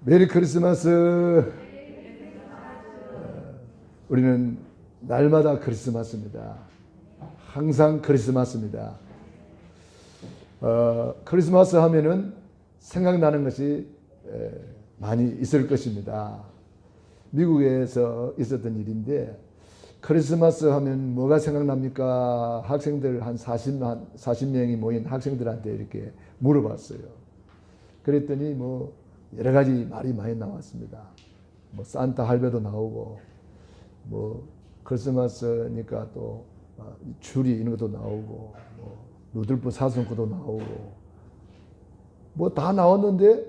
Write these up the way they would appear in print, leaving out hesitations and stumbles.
메리 크리스마스. 우리는 날마다 크리스마스입니다. 항상 크리스마스입니다. 크리스마스 하면은 생각나는 것이 많이 있을 것입니다. 미국에서 있었던 일인데 크리스마스 하면 뭐가 생각납니까? 학생들 한 40명이 모인 학생들한테 이렇게 물어봤어요. 그랬더니 뭐 여러 가지 말이 많이 나왔습니다. 뭐 산타 할배도 나오고 뭐 크리스마스니까 또 줄이 이런 것도 나오고 뭐 루돌프 사슴코도 나오고 뭐 다 나왔는데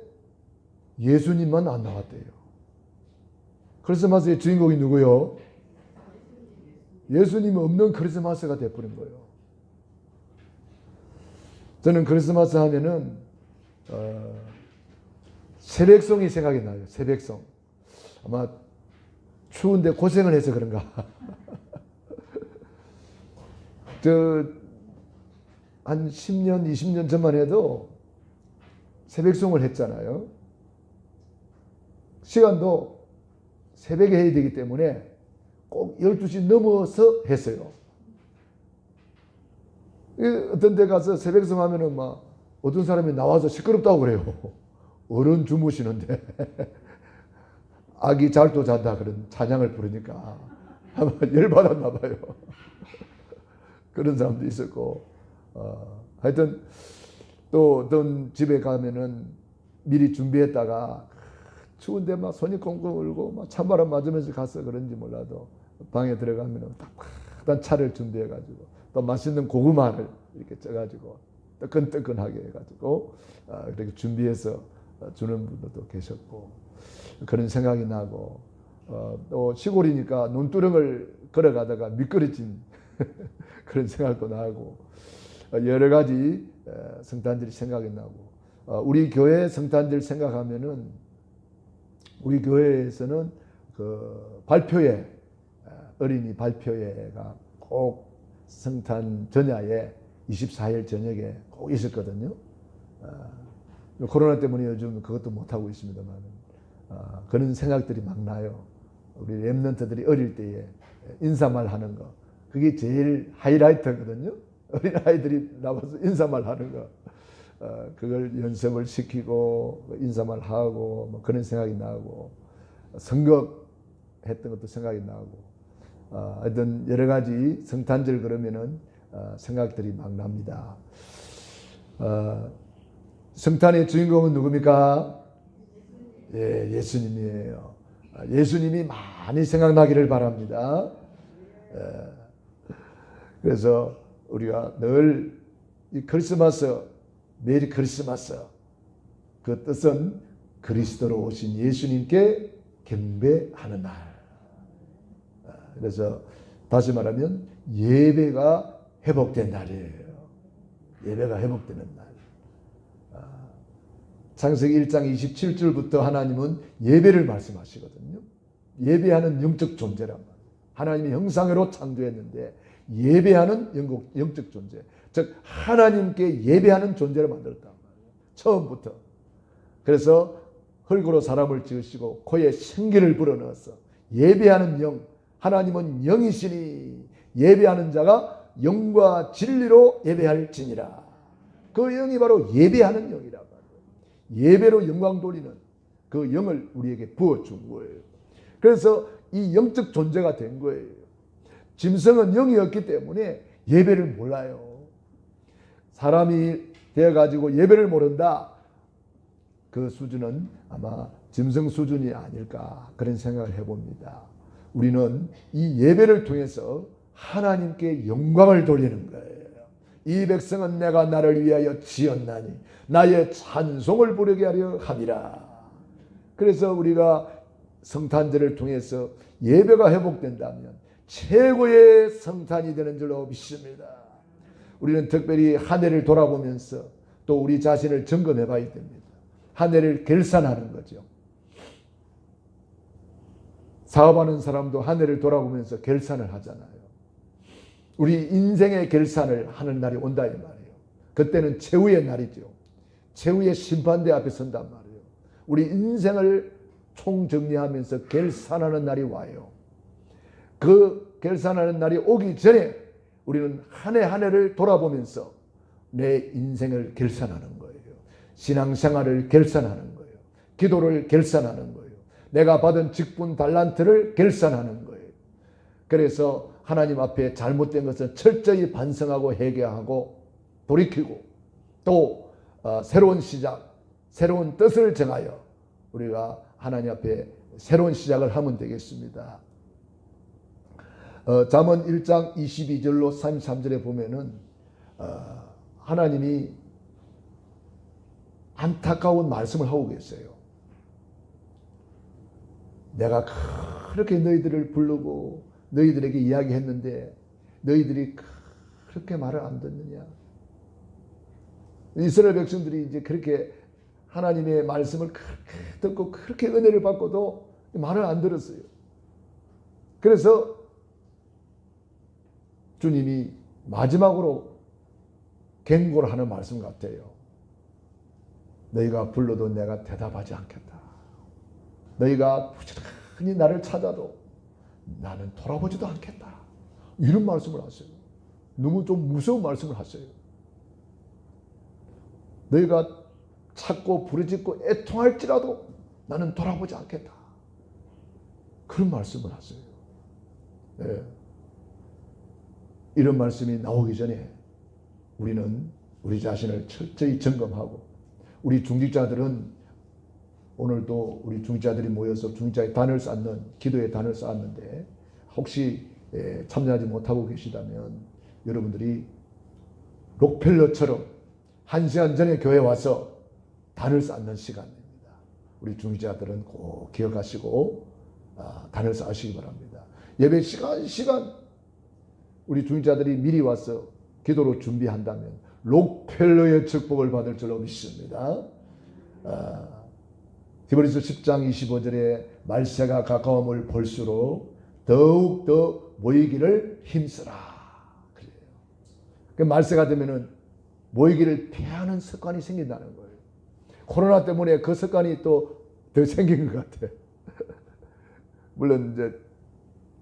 예수님만 안 나왔대요. 크리스마스의 주인공이 누구요? 예수님 없는 크리스마스가 돼버린 거예요. 저는 크리스마스 하면은 새벽송이 생각이 나요. 새벽송. 아마 추운데 고생을 해서 그런가. 한 10년, 20년 전만 해도 새벽송을 했잖아요. 시간도 새벽에 해야 되기 때문에 꼭 12시 넘어서 했어요. 어떤 데 가서 새벽송 하면은 막 어떤 사람이 나와서 시끄럽다고 그래요. 어른 주무시는데 아기 잘도 잔다 그런 찬양을 부르니까 아마 열받았나 봐요. 그런 사람도 있었고 하여튼 또 어떤 집에 가면은 미리 준비했다가 추운데 막 손이 꽁꽁 울고 막 찬바람 맞으면서 가서 그런지 몰라도 방에 들어가면은 따뜻한 차를 준비해가지고 또 맛있는 고구마를 이렇게 쪄가지고 뜨끈뜨끈하게 해가지고 이렇게 준비해서 주는 분들도 계셨고 그런 생각이 나고 또 시골이니까 논두렁을 걸어가다가 미끄러진 그런 생각도 나고 여러 가지 성탄절이 생각이 나고 우리 교회 성탄절 생각하면은 우리 교회에서는 그 발표회 어린이 발표회가 꼭 성탄 전야에 24일 저녁에 꼭 있었거든요. 코로나 때문에 요즘 그것도 못하고 있습니다만 그런 생각들이 막 나요. 우리 랩런트들이 어릴 때에 인사말 하는 거 그게 제일 하이라이트거든요. 어린 아이들이 나와서 인사말 하는 거 그걸 연습을 시키고 인사말 하고 뭐 그런 생각이 나고 선거 했던 것도 생각이 나고 하여튼 여러 가지 성탄절 그러면은 생각들이 막 납니다. 성탄의 주인공은 누굽니까? 예, 예수님이에요. 예수님이 많이 생각나기를 바랍니다. 그래서 우리가 늘 이 크리스마스, 메리 크리스마스 그 뜻은 그리스도로 오신 예수님께 경배하는 날. 그래서 다시 말하면 예배가 회복된 날이에요. 예배가 회복되는 날. 창세기 1장 27절부터 하나님은 예배를 말씀하시거든요. 예배하는 영적 존재란 말이에요. 하나님이 형상으로 창조했는데 예배하는 영적 존재. 즉 하나님께 예배하는 존재를 만들었단 말이에요. 처음부터. 그래서 흙으로 사람을 지으시고 코에 생기를 불어넣어서 예배하는 영. 하나님은 영이시니 예배하는 자가 영과 진리로 예배할지니라. 그 영이 바로 예배하는 영이란 말이에요. 예배로 영광 돌리는 그 영을 우리에게 부어준 거예요. 그래서 이 영적 존재가 된 거예요. 짐승은 영이었기 때문에 예배를 몰라요. 사람이 되어가지고 예배를 모른다. 그 수준은 아마 짐승 수준이 아닐까 그런 생각을 해봅니다. 우리는 이 예배를 통해서 하나님께 영광을 돌리는 거예요. 이 백성은 내가 나를 위하여 지었나니 나의 찬송을 부르게 하려 함이라. 그래서 우리가 성탄절을 통해서 예배가 회복된다면 최고의 성탄이 되는 줄로 믿습니다. 우리는 특별히 한 해를 돌아보면서 또 우리 자신을 점검해 봐야 됩니다. 한 해를 결산하는 거죠. 사업하는 사람도 한 해를 돌아보면서 결산을 하잖아요. 우리 인생의 결산을 하는 날이 온다 이 말이에요. 그때는 최후의 날이죠. 최후의 심판대 앞에 선단 말이에요. 우리 인생을 총정리하면서 결산하는 날이 와요. 그 결산하는 날이 오기 전에 우리는 한 해 한 해를 돌아보면서 내 인생을 결산하는 거예요. 신앙생활을 결산하는 거예요. 기도를 결산하는 거예요. 내가 받은 직분 달란트를 결산하는 거예요. 그래서 하나님 앞에 잘못된 것은 철저히 반성하고 회개하고 돌이키고 또 새로운 시작, 새로운 뜻을 정하여 우리가 하나님 앞에 새로운 시작을 하면 되겠습니다. 잠언 1장 22절로 33절에 보면은 하나님이 안타까운 말씀을 하고 계세요. 내가 그렇게 너희들을 부르고 너희들에게 이야기했는데 너희들이 그렇게 말을 안 듣느냐. 이스라엘 백성들이 이제 그렇게 하나님의 말씀을 그렇게 듣고 그렇게 은혜를 받고도 말을 안 들었어요. 그래서 주님이 마지막으로 경고를 하는 말씀 같아요. 너희가 불러도 내가 대답하지 않겠다. 너희가 부지런히 나를 찾아도 나는 돌아보지도 않겠다. 이런 말씀을 하세요. 너무 좀 무서운 말씀을 하세요. 너희가 찾고 부르짖고 애통할지라도 나는 돌아보지 않겠다. 그런 말씀을 하세요. 네. 이런 말씀이 나오기 전에 우리는 우리 자신을 철저히 점검하고 우리 중직자들은 오늘도 우리 중직자들이 모여서 중직자의 단을 쌓는 기도의 단을 쌓았는데 혹시 참여하지 못하고 계시다면 여러분들이 록펠러처럼 1시간 전에 교회 와서 단을 쌓는 시간입니다. 우리 중직자들은 꼭 기억하시고 단을 쌓으시기 바랍니다. 예배 시간 우리 중직자들이 미리 와서 기도로 준비한다면 록펠러의 축복을 받을 줄로 믿습니다. 히브리서 10장 25절에 말세가 가까움을 볼수록 더욱더 모이기를 힘쓰라. 그래요. 그 말세가 되면은 모이기를 피하는 습관이 생긴다는 거예요. 코로나 때문에 그 습관이 또 더 생긴 것 같아요. 물론 이제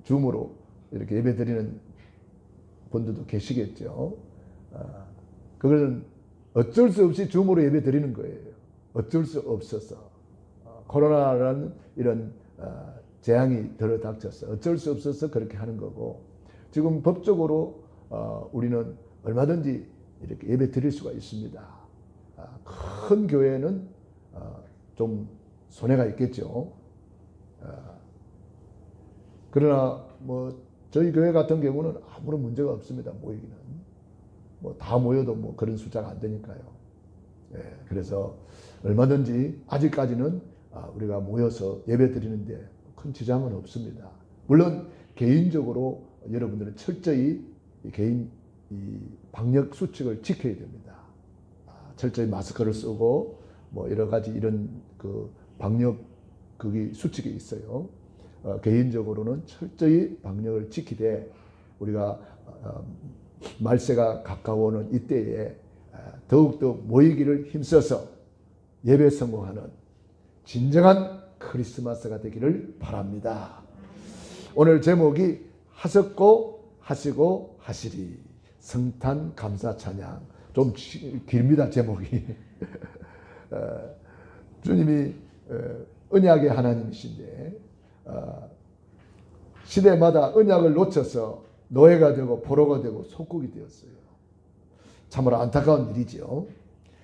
줌으로 이렇게 예배 드리는 분들도 계시겠죠. 그거는 어쩔 수 없이 줌으로 예배 드리는 거예요. 어쩔 수 없어서. 코로나라는 이런 재앙이 들어닥쳐서 어쩔 수 없어서 그렇게 하는 거고 지금 법적으로 우리는 얼마든지 이렇게 예배 드릴 수가 있습니다. 큰 교회는 좀 손해가 있겠죠. 그러나 뭐 저희 교회 같은 경우는 아무런 문제가 없습니다. 모이기는 뭐 다 모여도 뭐 그런 숫자가 안 되니까요. 그래서 얼마든지 아직까지는 우리가 모여서 예배 드리는데 큰 지장은 없습니다. 물론 개인적으로 여러분들은 철저히 개인 방역 수칙을 지켜야 됩니다. 철저히 마스크를 쓰고 뭐 여러 가지 이런 그 방역 그게 수칙이 있어요. 개인적으로는 철저히 방역을 지키되 우리가 말세가 가까워오는 이때에 더욱더 모이기를 힘써서 예배 성공하는 진정한 크리스마스가 되기를 바랍니다. 오늘 제목이 하셨고 하시고 하시리 성탄 감사 찬양. 좀 깁니다 제목이. 주님이 언약의 하나님이신데 시대마다 언약을 놓쳐서 노예가 되고 포로가 되고 속국이 되었어요. 참으로 안타까운 일이죠.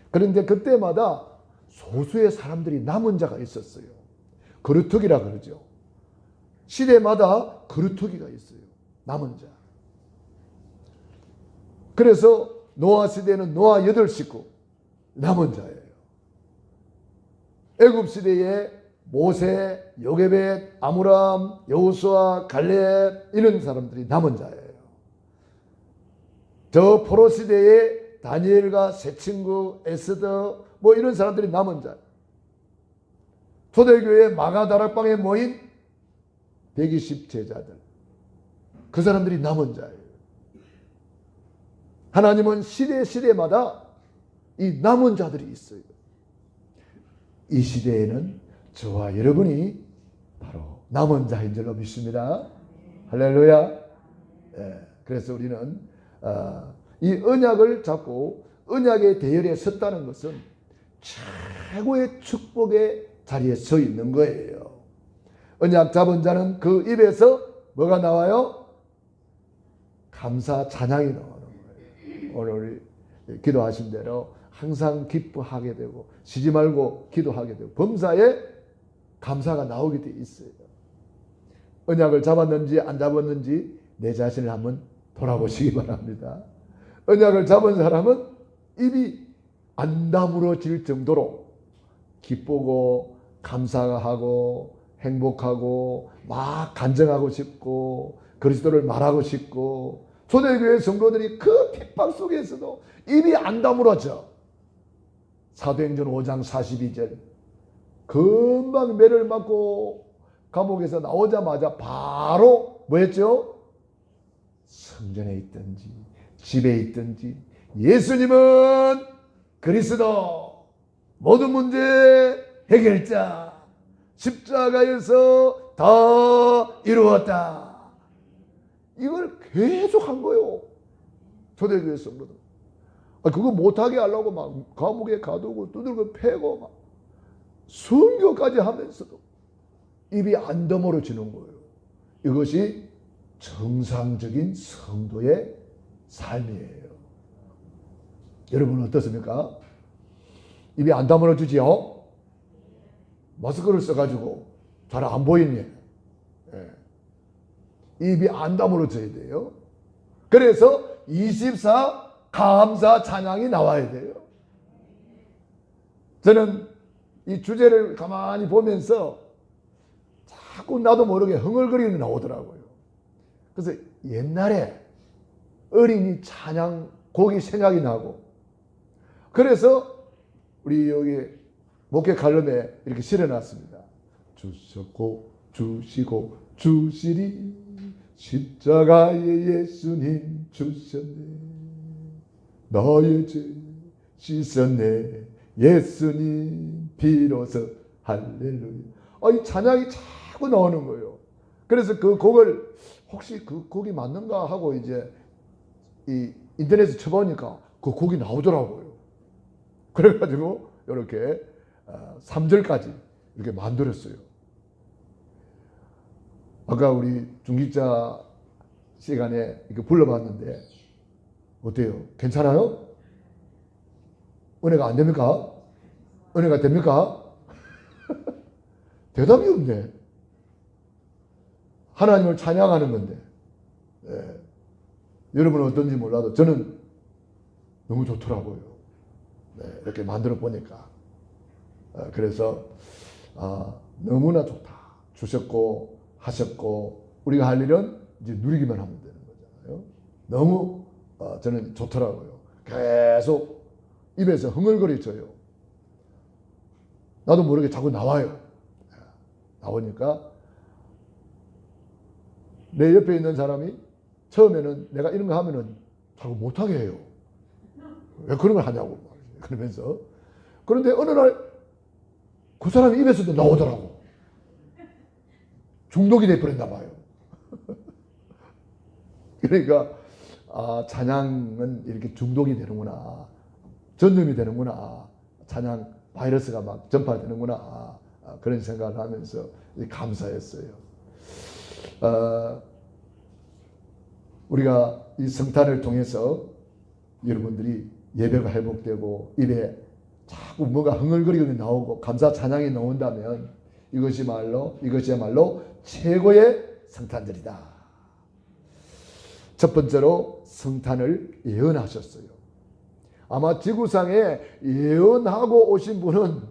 그런데 그때마다 소수의 사람들이 남은 자가 있었어요. 거루터기라 그러죠. 시대마다 거루터기가 있어요. 남은 자. 그래서 노아 시대는 노아 8식구 남은 자예요. 애굽 시대에 모세, 요게벳, 아므람, 여호수아, 갈렙 이런 사람들이 남은 자예요. 저 포로 시대에 다니엘과 세 친구, 에스더 뭐 이런 사람들이 남은 자. 초대교회 마가다락방에 모인 120 제자들. 그 사람들이 남은 자예요. 하나님은 시대마다 이 남은 자들이 있어요. 이 시대에는 저와 여러분이 바로 남은 자인 줄로 믿습니다. 할렐루야. 그래서 우리는 이 언약을 잡고 언약의 대열에 섰다는 것은 최고의 축복의 자리에 서 있는 거예요. 언약 잡은 자는 그 입에서 뭐가 나와요? 감사 찬양이 나오는 거예요. 오늘 기도하신 대로 항상 기뻐하게 되고 쉬지 말고 기도하게 되고 범사에 감사가 나오게 돼 있어요. 언약을 잡았는지 안 잡았는지 내 자신을 한번 돌아보시기 바랍니다. 언약을 잡은 사람은 입이 안 다물어질 정도로 기쁘고 감사하고 행복하고 막 간증하고 싶고 그리스도를 말하고 싶고 초대교회 성도들이 그 핍박 속에서도 입이 안 다물어져. 사도행전 5장 42절 금방 매를 맞고 감옥에서 나오자마자 바로 뭐였죠? 성전에 있든지 집에 있든지 예수님은 그리스도 모든 문제 해결자 십자가에서 다 이루었다. 이걸 계속 한 거예요. 초대교회 성도들. 그거 못하게 하려고 막 감옥에 가두고 두들겨 패고 막 순교까지 하면서도 입이 안 다물어지는 거예요. 이것이 정상적인 성도의 삶이에요. 여러분은 어떻습니까? 입이 안 다물어지지요? 마스크를 써가지고 잘 안 보이니? 입이 안 다물어져야 돼요. 그래서 24 감사 찬양이 나와야 돼요. 저는 이 주제를 가만히 보면서 자꾸 나도 모르게 흥얼거리는 나오더라고요. 그래서 옛날에 어린이 찬양 곡이 생각이 나고 그래서 우리 여기 목회 칼럼에 이렇게 실어놨습니다. 주셨고 주시고 주시리 십자가에 예수님 주셨네 너의 죄 씻었네 예수님 비로소 할렐루야. 이 찬양이 자꾸 나오는 거예요. 그래서 그 곡을 혹시 그 곡이 맞는가 하고 이제 이 인터넷에 쳐보니까 그 곡이 나오더라고요. 그래가지고 이렇게 3절까지 이렇게 만들었어요. 아까 우리 중기자 시간에 이렇게 불러봤는데 어때요? 괜찮아요? 은혜가 안 됩니까? 은혜가 됩니까? 대답이 없네. 하나님을 찬양하는 건데. 여러분은 어떤지 몰라도 저는 너무 좋더라고요. 이렇게 만들어 보니까. 그래서 너무나 좋다. 주셨고 하셨고 우리가 할 일은 이제 누리기만 하면 되는 거잖아요. 너무 저는 좋더라고요. 계속 입에서 흥얼거려져요. 나도 모르게 자꾸 나와요. 나오니까 내 옆에 있는 사람이 처음에는 내가 이런 거 하면은 자꾸 못하게 해요. 왜 그런 걸 하냐고 그러면서. 그런데 어느 날 그 사람이 입에서도 나오더라고. 중독이 돼버렸나 봐요. 그러니까 찬양은 이렇게 중독이 되는구나. 전염이 되는구나. 찬양 바이러스가 막 전파되는구나. 그런 생각을 하면서 감사했어요. 우리가 이 성탄을 통해서 여러분들이 예배가 회복되고 입에 자꾸 뭐가 흥얼거리고 나오고 감사 찬양이 나온다면 이것이야말로 최고의 성탄절이다. 첫 번째로 성탄을 예언하셨어요. 아마 지구상에 예언하고 오신 분은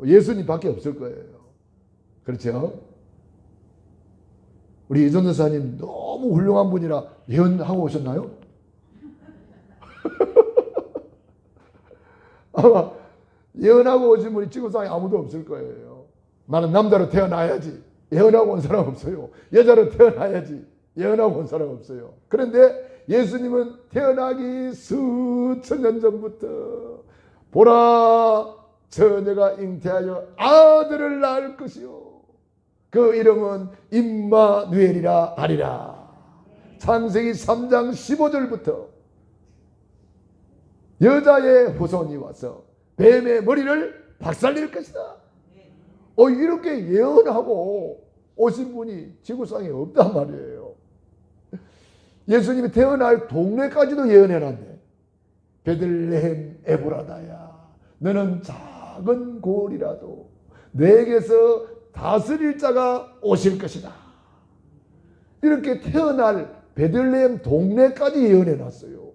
예수님밖에 없을 거예요. 그렇죠? 우리 이전 여사님 너무 훌륭한 분이라 예언하고 오셨나요? 아마 예언하고 오신 분이 지구상에 아무도 없을 거예요. 나는 남자로 태어나야지. 예언하고 온 사람 없어요. 여자로 태어나야지. 예언하고 온 사람 없어요. 그런데 예수님은 태어나기 수천 년 전부터 보라 처녀가 잉태하여 아들을 낳을 것이요 그 이름은 임마누엘이라 하리라. 창세기 3장 15절부터 여자의 후손이 와서 뱀의 머리를 박살낼 것이다. 이렇게 예언하고 오신 분이 지구상에 없단 말이에요. 예수님이 태어날 동네까지도 예언해놨네. 베들레헴 에브라다야, 너는 작은 고을이라도 내게서 다스릴 자가 오실 것이다. 이렇게 태어날 베들레헴 동네까지 예언해놨어요.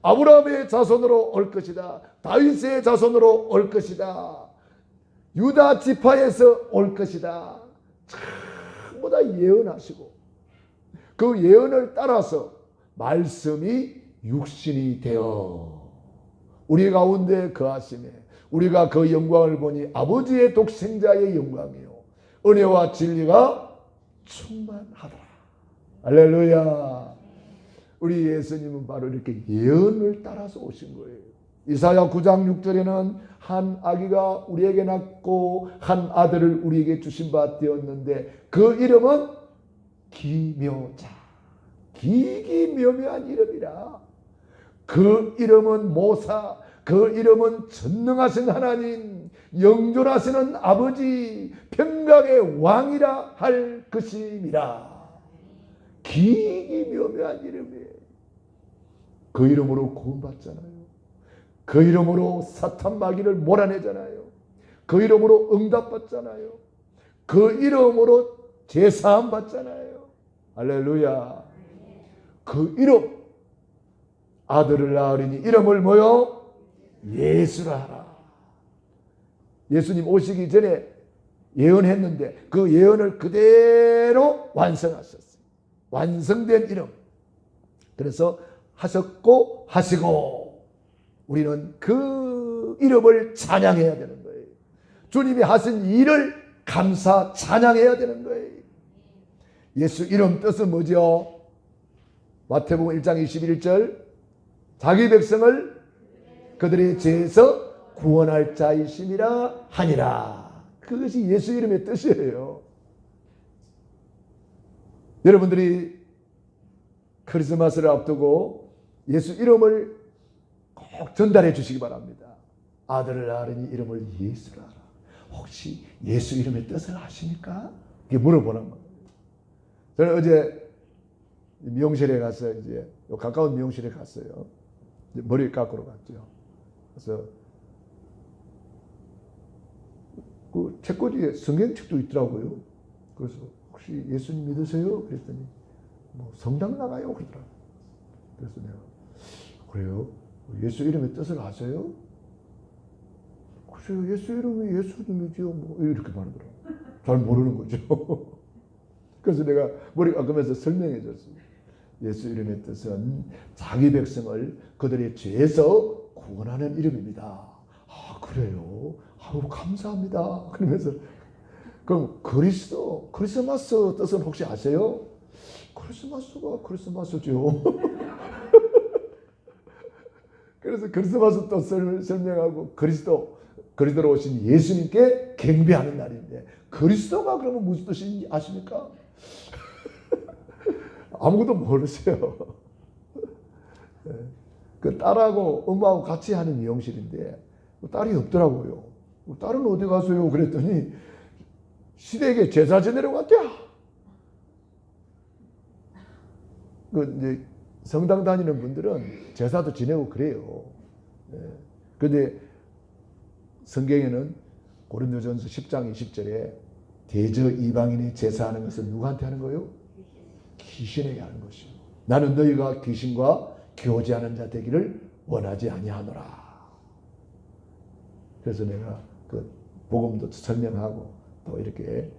아브라함의 자손으로 올 것이다. 다윗의 자손으로 올 것이다. 유다 지파에서 올 것이다. 전부 다 예언하시고 그 예언을 따라서 말씀이 육신이 되어 우리 가운데 거하시네. 우리가 그 영광을 보니 아버지의 독생자의 영광이요 은혜와 진리가 충만하더라. 할렐루야. 우리 예수님은 바로 이렇게 예언을 따라서 오신 거예요. 이사야 9장 6절에는 한 아기가 우리에게 낳고 한 아들을 우리에게 주신 바 되었는데 그 이름은 기묘자. 기기묘묘한 이름이라. 그 이름은 모사, 그 이름은 전능하신 하나님, 영존하시는 아버지, 평강의 왕이라 할 것임이라. 기기묘묘한 이름이에요. 그 이름으로 구원받잖아요. 그 이름으로 사탄 마귀를 몰아내잖아요. 그 이름으로 응답받잖아요. 그 이름으로 제사함 받잖아요. 할렐루야. 그 이름, 아들을 낳으리니 이름을 뭐요? 예수라 하라. 예수님 오시기 전에 예언했는데 그 예언을 그대로 완성하셨어요. 완성된 이름. 그래서 하셨고 하시고 우리는 그 이름을 찬양해야 되는 거예요. 주님이 하신 일을 감사 찬양해야 되는 거예요. 예수 이름 뜻은 뭐죠? 마태복음 1장 21절 자기 백성을 그들의 죄에서 구원할 자이심이라 하니라. 그것이 예수 이름의 뜻이에요. 여러분들이 크리스마스를 앞두고 예수 이름을 꼭 전달해 주시기 바랍니다. 아들을 낳으니 이름을 예수라 하라. 혹시 예수 이름의 뜻을 아십니까? 이렇게 물어보는 거예요. 저는 어제 미용실에 가서 이제 가까운 미용실에 갔어요. 머리 깎으러 갔죠. 그래서 그 책꽂이에 성경책도 있더라고요. 그래서 혹시 예수님 믿으세요? 그랬더니 뭐 성당 나가요 그러더라고요. 그래서 내가 그래요? 예수 이름의 뜻을 아세요? 글쎄요, 예수 이름이 예수님이죠. 뭐 이렇게 말하더라고요. 잘 모르는 거죠. 그래서 내가 머리 깎으면서 설명해 줬어요. 예수 이름의 뜻은 자기 백성을 그들의 죄에서 구원하는 이름입니다. 아, 그래요? 아우, 감사합니다. 그러면서 그럼 크리스마스 뜻은 혹시 아세요? 크리스마스가 크리스마스죠. 그래서 크리스마스 뜻을 설명하고 그리스도로 오신 예수님께 경배하는 날인데 그리스도가 그러면 무슨 뜻인지 아십니까? 아무것도 모르세요. 그 딸하고 엄마하고 같이 하는 미용실인데 딸이 없더라고요. 딸은 어디 가세요? 그랬더니 시댁에 제사 지내러 갔대요. 그 이제 성당 다니는 분들은 제사도 지내고 그래요. 그런데 성경에는 고린도전서 10장 20절에 대저 이방인이 제사하는 것은 누구한테 하는 거예요? 귀신에게 하는 것이요. 나는 너희가 귀신과 교제하는 자 되기를 원하지 아니하노라. 그래서 내가 그 복음도 설명하고 또 이렇게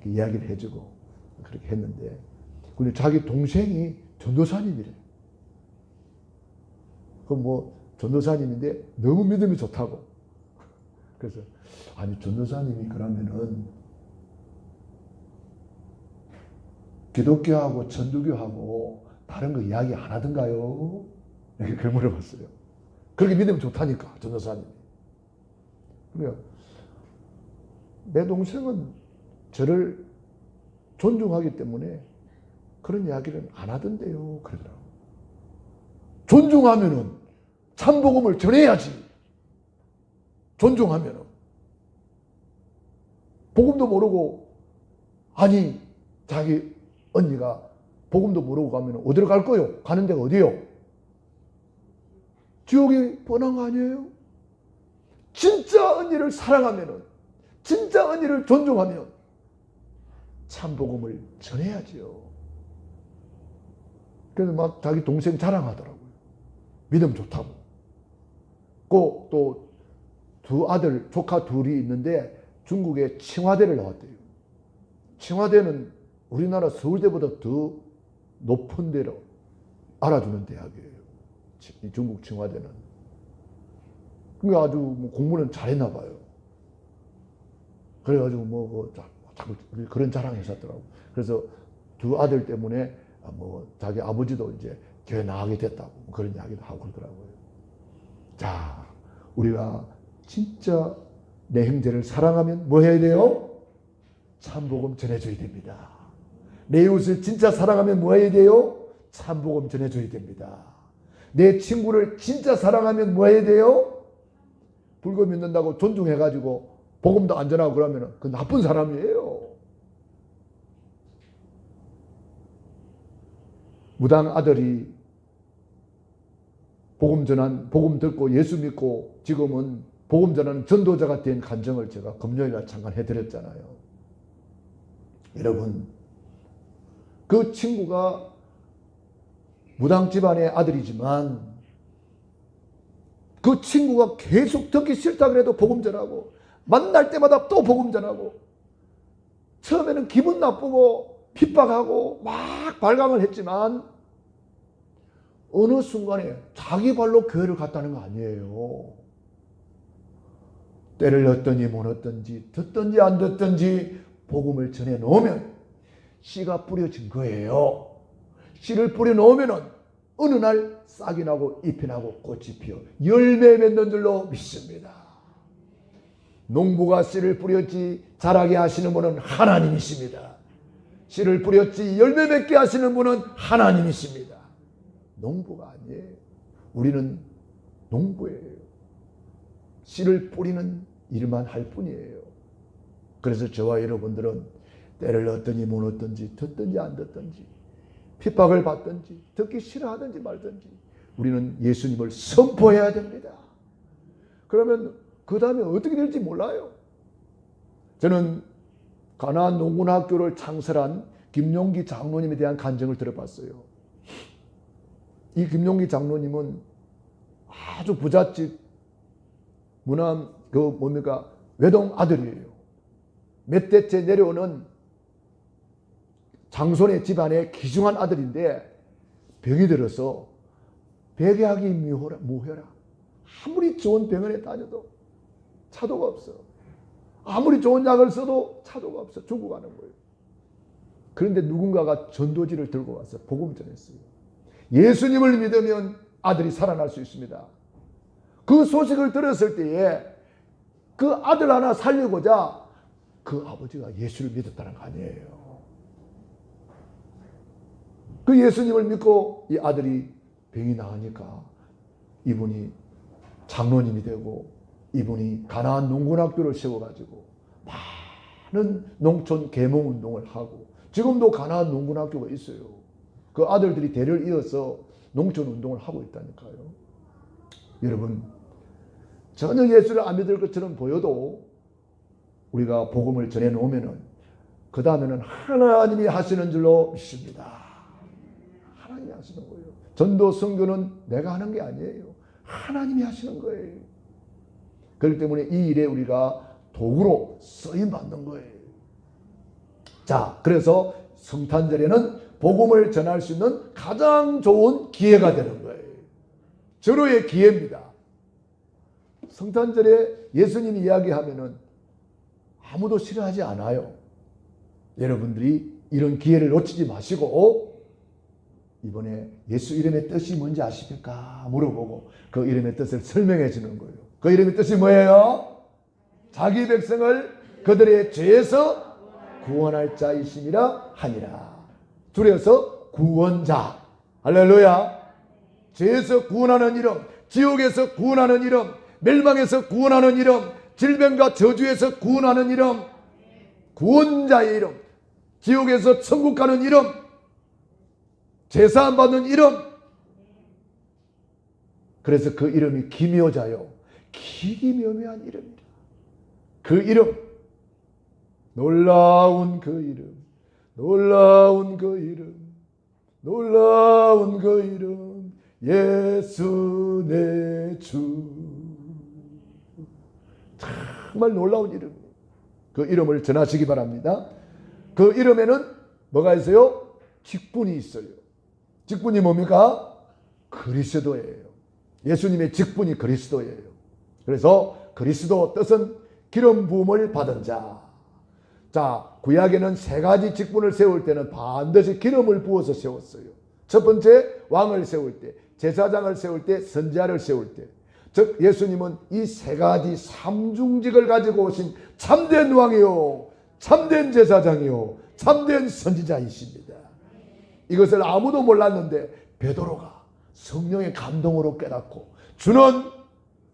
이야기를 해주고 그렇게 했는데, 근데 자기 동생이 전도사님이래. 그럼 뭐 전도사님인데 너무 믿음이 좋다고. 그래서 아니 전도사님이 그러면은 기독교하고 천주교하고 다른 거 이야기 안 하던가요? 이렇게 물어봤어요. 그렇게 믿으면 좋다니까 전도사님이. 그래요. 내 동생은 저를 존중하기 때문에 그런 이야기를 안 하던데요. 그러더라고. 존중하면은 참복음을 전해야지. 존중하면은. 복음도 모르고, 아니, 자기 언니가 복음도 모르고 가면 어디로 갈 거요? 가는 데가 어디요? 지옥이 뻔한 거 아니에요? 진짜 언니를 사랑하면은, 진짜 언니를 존중하면 참복음을 전해야지요. 그래서 막 자기 동생 자랑하더라고요. 믿음 좋다고. 또 두 아들, 조카 둘이 있는데 중국에 칭화대를 나왔대요. 칭화대는 우리나라 서울대보다 더 높은 데로 알아주는 대학이에요. 중국 칭화대는. 그러니까 아주 공부는 잘했나 봐요. 그래가지고 자꾸 그런 자랑 했었더라고. 그래서 두 아들 때문에 자기 아버지도 이제 교회 나가게 됐다고 그런 이야기도 하고 그러더라고요. 자, 우리가 진짜 내 형제를 사랑하면 뭐 해야 돼요? 참복음 전해줘야 됩니다. 내 이웃을 진짜 사랑하면 뭐 해야 돼요? 참복음 전해줘야 됩니다. 내 친구를 진짜 사랑하면 뭐 해야 돼요? 불교 믿는다고 존중해가지고 복음도 안 전하고 그러면 그 나쁜 사람이에요. 무당 아들이 복음 듣고 예수 믿고 지금은 복음 전하는 전도자가 된 간증을 제가 금요일날 잠깐 해드렸잖아요. 여러분, 그 친구가 무당 집안의 아들이지만 그 친구가 계속 듣기 싫다 그래도 복음 전하고 만날 때마다 또 복음 전하고 처음에는 기분 나쁘고 핍박하고 막 발광을 했지만 어느 순간에 자기 발로 교회를 갔다는 거 아니에요. 때를 얻든지 못 얻든지 듣든지 안 듣든지 복음을 전해 놓으면 씨가 뿌려진 거예요. 씨를 뿌려 놓으면 어느 날 싹이 나고 잎이 나고 꽃이 피어 열매 맺는 줄로 믿습니다. 농부가 씨를 뿌렸지 자라게 하시는 분은 하나님이십니다. 씨를 뿌렸지 열매 맺게 하시는 분은 하나님이십니다. 농부가 아니에요. 우리는 농부예요. 씨를 뿌리는 일만 할 뿐이에요. 그래서 저와 여러분들은 때를 얻든지 못 얻든지 듣든지 안 듣든지 핍박을 받든지 듣기 싫어하든지 말든지 우리는 예수님을 선포해야 됩니다. 그러면 그 다음에 어떻게 될지 몰라요. 저는 가나안 농군학교를 창설한 김용기 장로님에 대한 간증을 들어봤어요. 이 김용기 장로님은 아주 부잣집 무남 외동 아들이에요. 몇 대째 내려오는 장손의 집안의 귀중한 아들인데 병이 들어서 백약이 무효라. 아무리 좋은 병원에 다녀도 차도가 없어. 아무리 좋은 약을 써도 차도가 없어. 죽어가는 거예요. 그런데 누군가가 전도지를 들고 와서 복음 전했어요. 예수님을 믿으면 아들이 살아날 수 있습니다. 그 소식을 들었을 때에 그 아들 하나 살리고자 그 아버지가 예수를 믿었다는 거 아니에요. 그 예수님을 믿고 이 아들이 병이 나으니까 이분이 장로님이 되고 이분이 가나안 농군학교를 세워가지고 많은 농촌 계몽운동을 하고 지금도 가나안 농군학교가 있어요. 그 아들들이 대를 이어서 농촌운동을 하고 있다니까요. 여러분, 전혀 예수를 안 믿을 것처럼 보여도 우리가 복음을 전해놓으면 그 다음에는 하나님이 하시는 줄로 믿습니다. 하나님이 하시는 거예요. 전도 선교는 내가 하는 게 아니에요. 하나님이 하시는 거예요. 그렇기 때문에 이 일에 우리가 도구로 쓰임받는 거예요. 자, 그래서 성탄절에는 복음을 전할 수 있는 가장 좋은 기회가 되는 거예요. 절호의 기회입니다. 성탄절에 예수님이 이야기하면은 아무도 싫어하지 않아요. 여러분들이 이런 기회를 놓치지 마시고 이번에 예수 이름의 뜻이 뭔지 아십니까? 물어보고 그 이름의 뜻을 설명해 주는 거예요. 그 이름의 뜻이 뭐예요? 자기 백성을 그들의 죄에서 구원할 자이심이라 하니라. 줄여서 구원자. 할렐루야. 죄에서 구원하는 이름, 지옥에서 구원하는 이름, 멸망에서 구원하는 이름, 질병과 저주에서 구원하는 이름, 구원자의 이름, 지옥에서 천국 가는 이름, 제사함 받는 이름. 그래서 그 이름이 기묘자요, 기기묘묘한 이름이라. 그 이름, 놀라운 그 이름, 놀라운 그 이름, 놀라운 그 이름, 예수 내 주. 정말 놀라운 이름. 그 이름을 전하시기 바랍니다. 그 이름에는 뭐가 있어요? 직분이 있어요. 직분이 뭡니까? 그리스도예요. 예수님의 직분이 그리스도예요. 그래서 그리스도 뜻은 기름 부음을 받은 자. 자, 구약에는 세 가지 직분을 세울 때는 반드시 기름을 부어서 세웠어요. 첫 번째, 왕을 세울 때, 제사장을 세울 때, 선지자를 세울 때. 즉 예수님은 이 세 가지 삼중직을 가지고 오신 참된 왕이요, 참된 제사장이요, 참된 선지자이십니다. 이것을 아무도 몰랐는데 베드로가 성령의 감동으로 깨닫고, 주는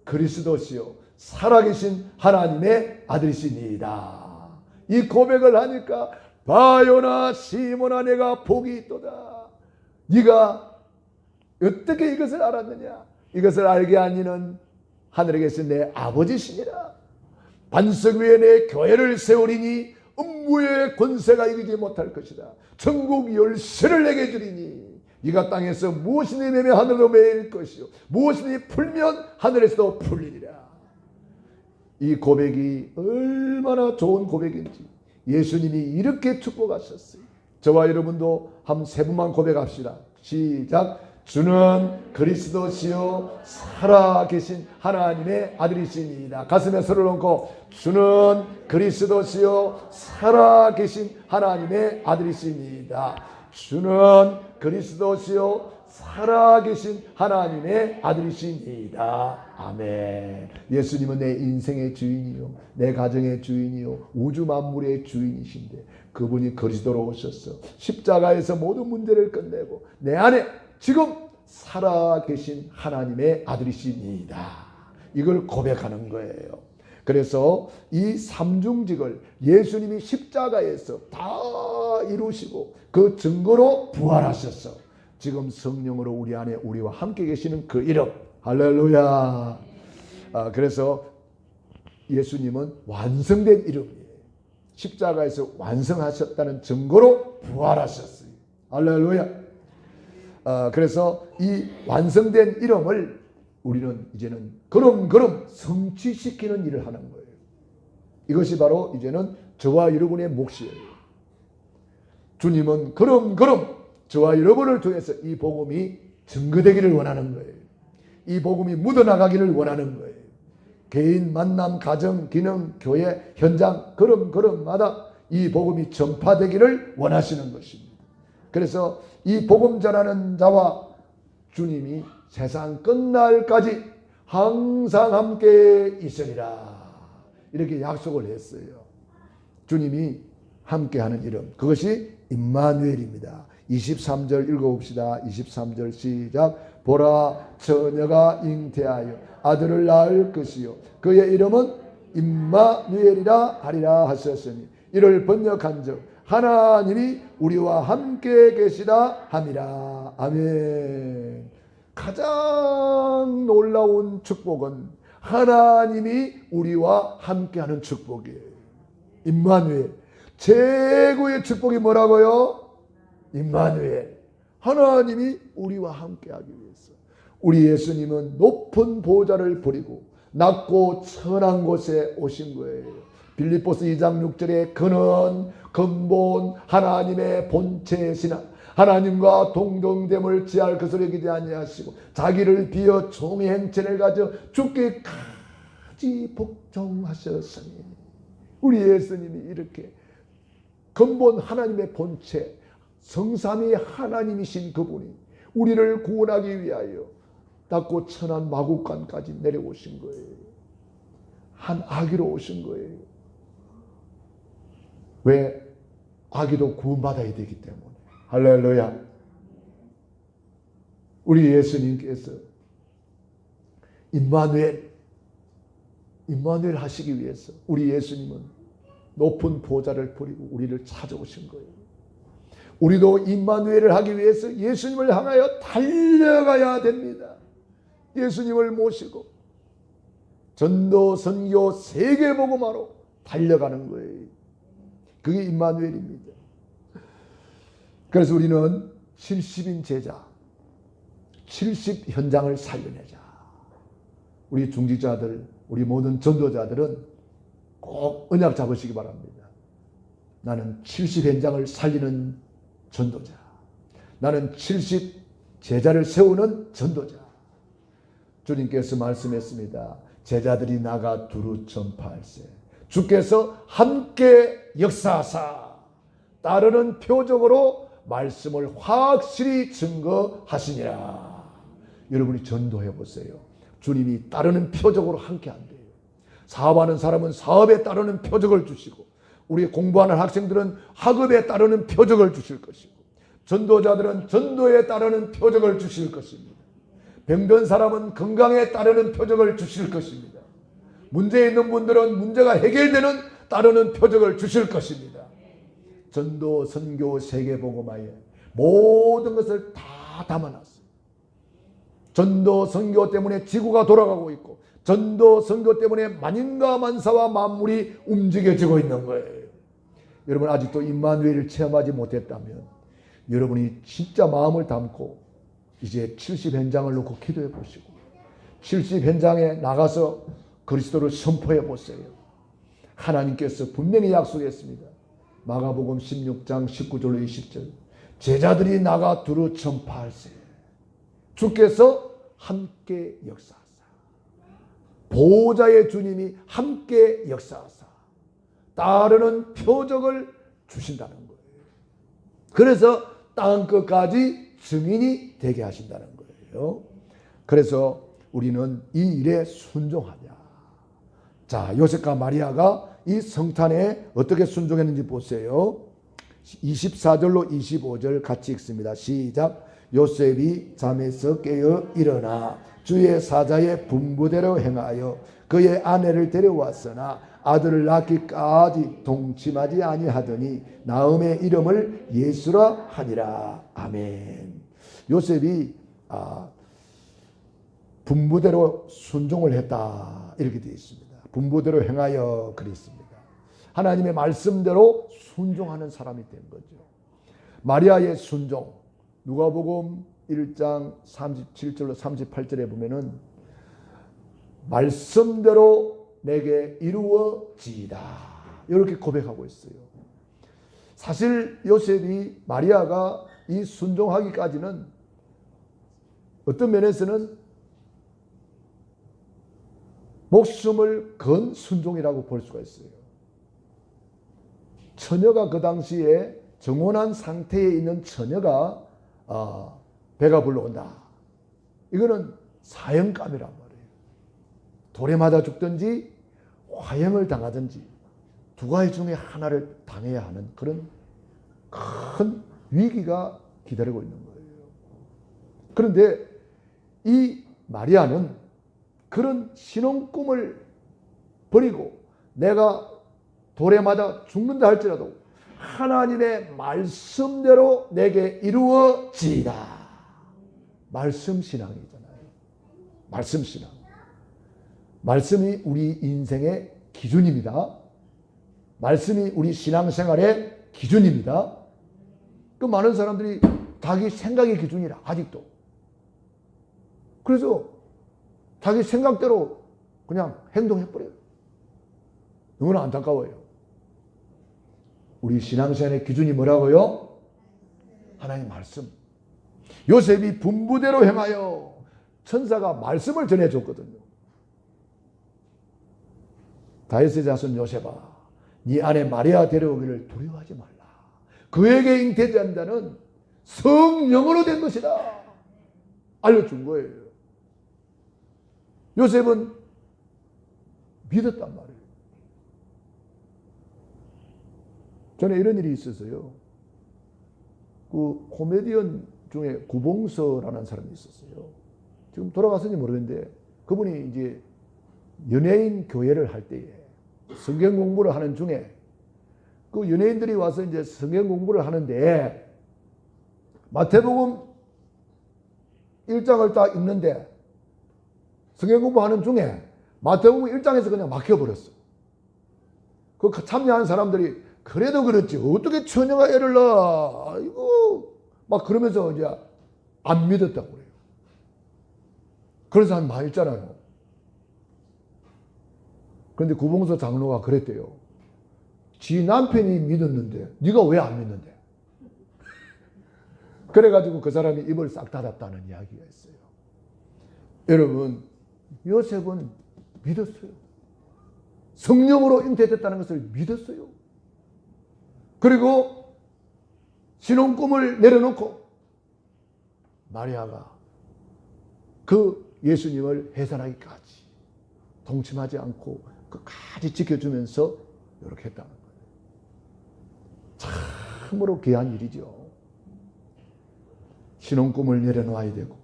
그리스도시요 살아계신 하나님의 아들이시니이다. 이 고백을 하니까 바요나 시몬아 내가 복이 있도다. 네가 어떻게 이것을 알았느냐? 이것을 알게 하니는 하늘에 계신 내 아버지시니라. 반석 위에 내 교회를 세우리니 음부의 권세가 이기지 못할 것이다. 천국 열쇠를 내게 주리니 네가 땅에서 무엇이 내면 하늘로 매일 것이요 무엇이 풀면 하늘에서도 풀리리라. 이 고백이 얼마나 좋은 고백인지 예수님이 이렇게 축복하셨어요. 저와 여러분도 한 세 분만 고백합시다. 시작. 주는 그리스도시요 살아계신 하나님의 아들이시니이다. 가슴에 손을 얹고 주는 그리스도시요 살아계신 하나님의 아들이시니이다. 주는 그리스도시요 살아계신 하나님의 아들이시니이다. 아멘. 예수님은 내 인생의 주인이요 내 가정의 주인이요 우주 만물의 주인이신데 그분이 그리스도로 오셨어. 십자가에서 모든 문제를 끝내고 내 안에 지금 살아계신 하나님의 아들이시니이다. 이걸 고백하는 거예요. 그래서 이 삼중직을 예수님이 십자가에서 다 이루시고 그 증거로 부활하셨어. 지금 성령으로 우리 안에 우리와 함께 계시는 그 이름. 할렐루야. 그래서 예수님은 완성된 이름이에요. 십자가에서 완성하셨다는 증거로 부활하셨어요. 할렐루야. 그래서 이 완성된 이름을 우리는 이제는 걸음걸음 성취시키는 일을 하는 거예요. 이것이 바로 이제는 저와 여러분의 몫이에요. 주님은 걸음걸음 저와 여러분을 통해서 이 복음이 증거되기를 원하는 거예요. 이 복음이 묻어나가기를 원하는 거예요. 개인, 만남, 가정, 기능, 교회, 현장 걸음걸음마다 이 복음이 전파되기를 원하시는 것입니다. 그래서 이 복음 전하는 자와 주님이 세상 끝날까지 항상 함께 있으리라. 이렇게 약속을 했어요. 주님이 함께하는 이름, 그것이 임마누엘입니다. 23절 읽어봅시다. 23절 시작. 보라 처녀가 잉태하여 아들을 낳을 것이요 그의 이름은 임마누엘이라 하리라 하셨으니 이를 번역한즉 하나님이 우리와 함께 계시다 함이라. 아멘. 가장 놀라운 축복은 하나님이 우리와 함께하는 축복이에요. 임마누엘. 최고의 축복이 뭐라고요? 임마누엘. 하나님이 우리와 함께하기 위해서. 우리 예수님은 높은 보좌를 버리고 낮고 천한 곳에 오신 거예요. 빌립보서 2장 6절에 그는 근본 하나님의 본체시나 하나님과 동등됨을 지할 것을 여기지 아니하시고 자기를 비어 종의 행체를 가져 죽기까지 복종하셨으니. 우리 예수님이 이렇게 근본 하나님의 본체 성삼위 하나님이신 그분이 우리를 구원하기 위하여 낮고 천한 마국간까지 내려오신 거예요. 한 아기로 오신 거예요. 왜? 아기도 구원받아야 되기 때문에. 할렐루야. 우리 예수님께서 임마누엘 하시기 위해서 우리 예수님은 높은 보좌를 버리고 우리를 찾아오신 거예요. 우리도 임마누엘을 하기 위해서 예수님을 향하여 달려가야 됩니다. 예수님을 모시고 전도, 선교, 세계복음화로 달려가는 거예요. 그게 임마누엘입니다. 그래서 우리는 70인 제자, 70 현장을 살려내자. 우리 중직자들, 우리 모든 전도자들은 꼭 언약 잡으시기 바랍니다. 나는 70 현장을 살리는 전도자. 나는 70 제자를 세우는 전도자. 주님께서 말씀했습니다. 제자들이 나가 두루 전파할세. 주께서 함께 역사하사 따르는 표적으로 말씀을 확실히 증거하시니라. 여러분이 전도해 보세요. 주님이 따르는 표적으로 함께 한대요. 사업하는 사람은 사업에 따르는 표적을 주시고, 우리 공부하는 학생들은 학업에 따르는 표적을 주실 것이고, 전도자들은 전도에 따르는 표적을 주실 것입니다. 병든 사람은 건강에 따르는 표적을 주실 것입니다. 문제 있는 분들은 문제가 해결되는 따르는 표적을 주실 것입니다. 전도, 선교, 세계복음화에 모든 것을 다 담아놨어요. 전도, 선교 때문에 지구가 돌아가고 있고, 전도, 선교 때문에 만인과 만사와 만물이 움직여지고 있는 거예요. 여러분 아직도 임마누엘을 체험하지 못했다면 여러분이 진짜 마음을 담고 이제 70 현장을 놓고 기도해 보시고 70 현장에 나가서 그리스도를 선포해 보세요. 하나님께서 분명히 약속했습니다. 마가복음 16장 19절로 20절 제자들이 나가 두루 전파할세. 주께서 함께 역사하사. 보호자의 주님이 함께 역사하사 따르는 표적을 주신다는 거예요. 그래서 땅 끝까지 증인이 되게 하신다는 거예요. 그래서 우리는 이 일에 순종하냐. 자, 요셉과 마리아가 이 성탄에 어떻게 순종했는지 보세요. 24절로 25절 같이 읽습니다. 시작. 요셉이 잠에서 깨어 일어나 주의 사자의 분부대로 행하여 그의 아내를 데려왔으나 아들을 낳기까지 동침하지 아니하더니 나음의 이름을 예수라 하니라. 아멘. 요셉이 분부대로 순종을 했다 이렇게 되어 있습니다. 분부대로 행하여 그랬습니다. 하나님의 말씀대로 순종하는 사람이 된 거죠. 마리아의 순종, 누가복음 1장 37절로 38절에 보면은 말씀대로 내게 이루어지이다 이렇게 고백하고 있어요. 사실 요셉이 마리아가 이 순종하기까지는 어떤 면에서는 목숨을 건 순종이라고 볼 수가 있어요. 처녀가 그 당시에 정혼한 상태에 있는 처녀가 배가 불러온다. 이거는 사형감이란 말이에요. 돌에 맞아 죽든지 화형을 당하든지 두 가지 중에 하나를 당해야 하는 그런 큰 위기가 기다리고 있는 거예요. 그런데 이 마리아는 그런 신혼꿈을 버리고 내가 돌에 맞아 죽는다 할지라도 하나님의 말씀대로 내게 이루어지이다. 말씀신앙이잖아요. 말씀신앙. 말씀이 우리 인생의 기준입니다. 말씀이 우리 신앙생활의 기준입니다. 그 많은 사람들이 자기 생각의 기준이라 아직도. 그래서 자기 생각대로 그냥 행동해버려요. 너무나 안타까워요. 우리 신앙생활의 기준이 뭐라고요? 하나님의 말씀. 요셉이 분부대로 행하여 천사가 말씀을 전해줬거든요. 다윗의 자손 요셉아, 네 아내 마리아 데려오기를 두려워하지 말라. 그에게 잉태된 자는 성령으로 된 것이다. 알려준 거예요. 요셉은 믿었단 말이에요. 전에 이런 일이 있었어요. 그 코미디언 중에 구봉서라는 사람이 있었어요. 지금 돌아갔는지 모르겠는데 그분이 이제 연예인 교회를 할 때에 성경 공부를 하는 중에 그 연예인들이 와서 이제 성경 공부를 하는데 마태복음 1장을 딱 읽는데 성경 공부하는 중에 마태복음 1장에서 그냥 막혀버렸어. 그 참여한 사람들이 그래도 그렇지 어떻게 처녀가 애를 낳아 아이고 막 그러면서 이제 안 믿었다고 그래요. 그런 사람 많이 있잖아요. 그런데 구봉서 장로가 그랬대요. 지 남편이 믿었는데 네가 왜 안 믿는데? 그래가지고 그 사람이 입을 싹 닫았다는 이야기가 있어요. 여러분 요셉은 믿었어요. 성령으로 잉태됐다는 것을 믿었어요. 그리고 신혼꿈을 내려놓고 마리아가 그 예수님을 해산하기까지 동침하지 않고 끝까지 지켜주면서 이렇게 했다는 거예요. 참으로 귀한 일이죠. 신혼꿈을 내려놔야 되고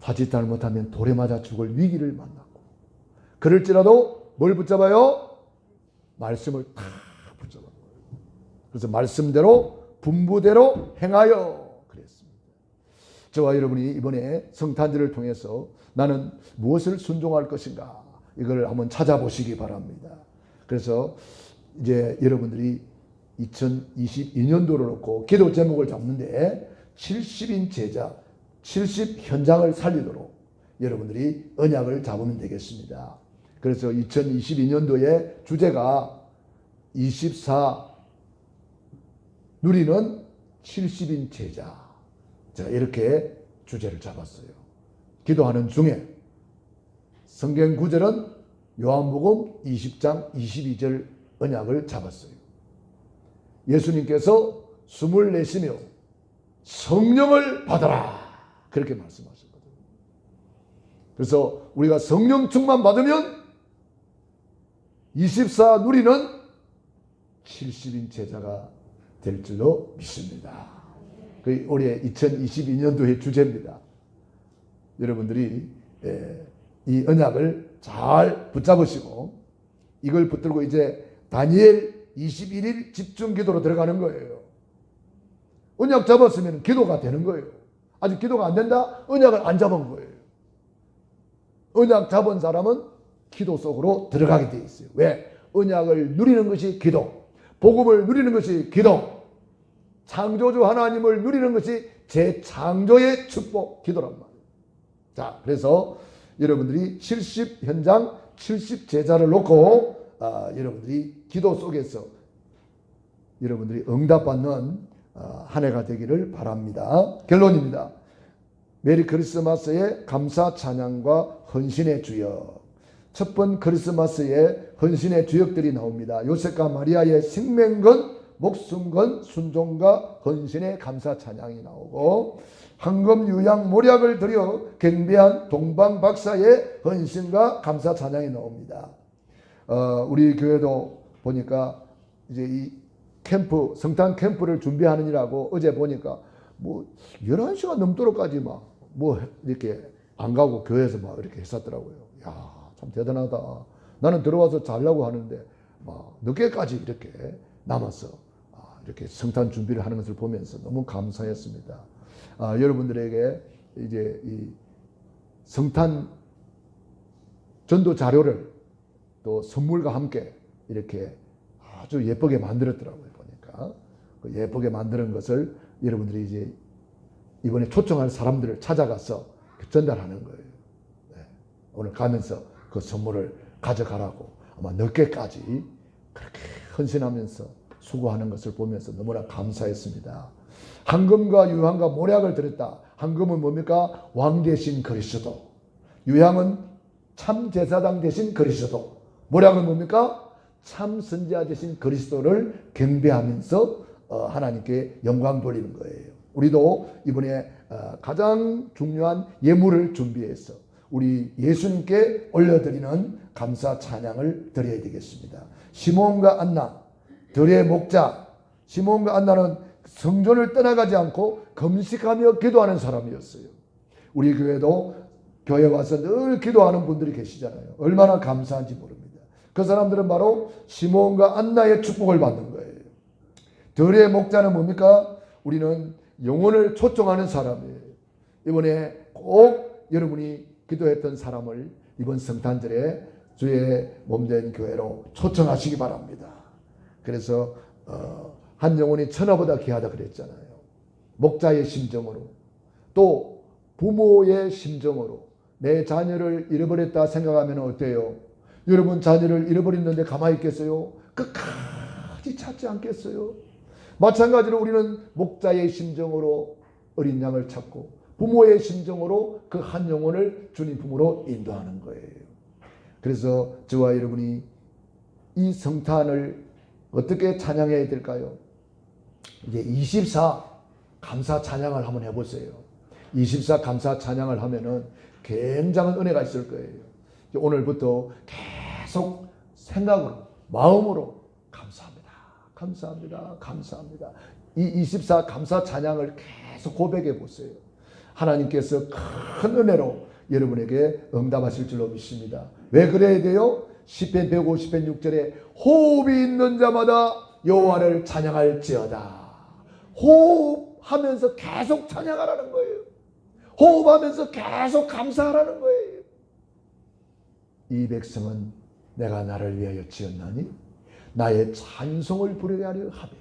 자칫 못하면 돌에 맞아 죽을 위기를 만났고 그럴지라도 뭘 붙잡아요? 말씀을 다 붙잡은 거예요. 그래서 말씀대로 분부대로 행하여 그랬습니다. 저와 여러분이 이번에 성탄절을 통해서 나는 무엇을 순종할 것인가 이걸 한번 찾아보시기 바랍니다. 그래서 이제 여러분들이 2022년도를 놓고 기도 제목을 잡는데 70인 제자 70 현장을 살리도록 여러분들이 언약을 잡으면 되겠습니다. 그래서 2022년도의 주제가 24 누리는 70인 제자. 제가 이렇게 주제를 잡았어요. 기도하는 중에 성경 구절은 요한복음 20장 22절 언약을 잡았어요. 예수님께서 숨을 내쉬며 성령을 받아라 그렇게 말씀하셨거든요. 그래서 우리가 성령 충만 받으면 24 누리는 70인 제자가 될 줄로 믿습니다. 그 올해 2022년도의 주제입니다. 여러분들이 이 언약을 잘 붙잡으시고 이걸 붙들고 이제 다니엘 21일 집중 기도로 들어가는 거예요. 언약 잡았으면 기도가 되는 거예요. 아직 기도가 안 된다? 언약을 안 잡은 거예요. 언약 잡은 사람은 기도 속으로 들어가게 돼 있어요. 왜? 언약을 누리는 것이 기도, 복음을 누리는 것이 기도, 창조주 하나님을 누리는 것이 재창조의 축복, 기도란 말이에요. 자, 그래서 여러분들이 70 현장, 70 제자를 놓고 여러분들이 기도 속에서 여러분들이 응답받는 한 해가 되기를 바랍니다. 결론입니다. 메리 크리스마스의 감사 찬양과 헌신의 주역. 첫 번 크리스마스에 헌신의 주역들이 나옵니다. 요셉과 마리아의 생명건, 목숨건, 순종과 헌신의 감사 찬양이 나오고 황금 유향 모략을 들여 경배한 동방 박사의 헌신과 감사 찬양이 나옵니다. 우리 교회도 보니까 이제 이 캠프, 성탄 캠프를 준비하느라고 어제 보니까 뭐 11시간 넘도록까지 막 뭐 이렇게 안 가고 교회에서 막 이렇게 했었더라고요. 야, 참 대단하다. 나는 들어와서 자려고 하는데 막 늦게까지 이렇게 남아서 이렇게 성탄 준비를 하는 것을 보면서 너무 감사했습니다. 여러분들에게 이제 이 성탄 전도 자료를 또 선물과 함께 이렇게 아주 예쁘게 만들었더라고요. 보니까 그 예쁘게 만드는 것을 여러분들이 이제 이번에 초청할 사람들을 찾아가서 전달하는 거예요. 네. 오늘 가면서 그 선물을 가져가라고 아마 늦게까지 그렇게 헌신하면서 수고하는 것을 보면서 너무나 감사했습니다. 황금과 유향과 모략을 드렸다. 황금은 뭡니까? 왕 대신 그리스도. 유향은 참 제사장 대신 그리스도. 모략은 뭡니까? 참 선지자 대신 그리스도를 경배하면서 하나님께 영광 돌리는 거예요. 우리도 이번에 가장 중요한 예물을 준비해서 우리 예수님께 올려드리는 감사 찬양을 드려야 되겠습니다. 시몬과 안나, 들의 목자. 시몬과 안나는 성전을 떠나가지 않고 금식하며 기도하는 사람이었어요. 우리 교회도 교회 와서 늘 기도하는 분들이 계시잖아요. 얼마나 감사한지 모릅니다. 그 사람들은 바로 시몬과 안나의 축복을 받는 거예요. 들의 목자는 뭡니까? 우리는 영혼을 초청하는 사람이에요. 이번에 꼭 여러분이 기도했던 사람을 이번 성탄절에 주의 몸된 교회로 초청하시기 바랍니다. 그래서 한 영혼이 천하보다 귀하다 그랬잖아요. 목자의 심정으로, 또 부모의 심정으로 내 자녀를 잃어버렸다 생각하면 어때요? 여러분 자녀를 잃어버렸는데 가만히 있겠어요? 끝까지 찾지 않겠어요? 마찬가지로 우리는 목자의 심정으로 어린 양을 찾고 부모의 심정으로 그 한 영혼을 주님 품으로 인도하는 거예요. 그래서 저와 여러분이 이 성탄을 어떻게 찬양해야 될까요? 이제 24 감사 찬양을 한번 해보세요. 24 감사 찬양을 하면은 굉장한 은혜가 있을 거예요. 오늘부터 계속 생각으로, 마음으로 감사합니다. 감사합니다. 감사합니다. 이 24 감사 찬양을 계속 고백해 보세요. 하나님께서 큰 은혜로 여러분에게 응답하실 줄로 믿습니다. 왜 그래야 돼요? 시편 150편 6절에 호흡이 있는 자마다 여호와를 찬양할지어다. 호흡하면서 계속 찬양하라는 거예요. 호흡하면서 계속 감사하라는 거예요. 이 백성은 내가 나를 위하여 지었나니 나의 찬송을 부르게 하려 하며